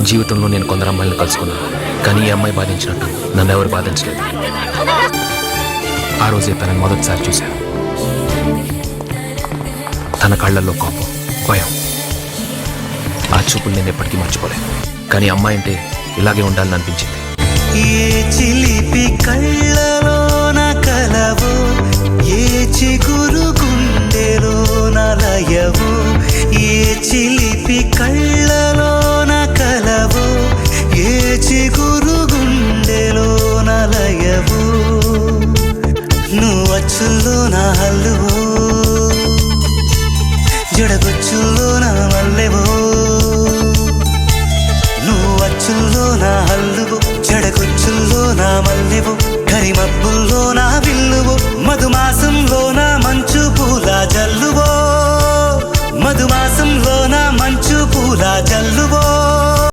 జీవితంలో నేను కొందరు అమ్మాయిలను కలుసుకున్నాను, కానీ ఈ అమ్మాయి బాధించినట్టు నన్ను ఎవరు బాధించలేదు. ఆ రోజే తనని మొదటిసారి చూశాను. తన కళ్ళల్లో కోపం, భయం. ఆ చూపులు నేను ఎప్పటికీ మర్చిపోలేదు. కానీ అమ్మాయి అంటే ఇలాగే ఉండాలని అనిపించింది. ఏ చిలిపి కళ్ళలోన కలవో, ఏ చిగురు గుండెలోన లయవో, ఏ చిలిపి కళ్ళలోన కలవో, ఏ చిగురు గుండెలోన లయవో, నువ్వు అచ్చుల్లో నా హల్లువో, జడగొచ్చుల్లో నా మల్లెవో, నువ్వు అచ్చుల్లో నా హల్లువో, జడగొచ్చుల్లో నా మల్లెవో, కరిమబ్బుల్లో నా విల్లువో, మధుమాసంలో నా మంచు పూల జల్లువో, మధుమాసంలో నా మంచు పూల జల్లువో.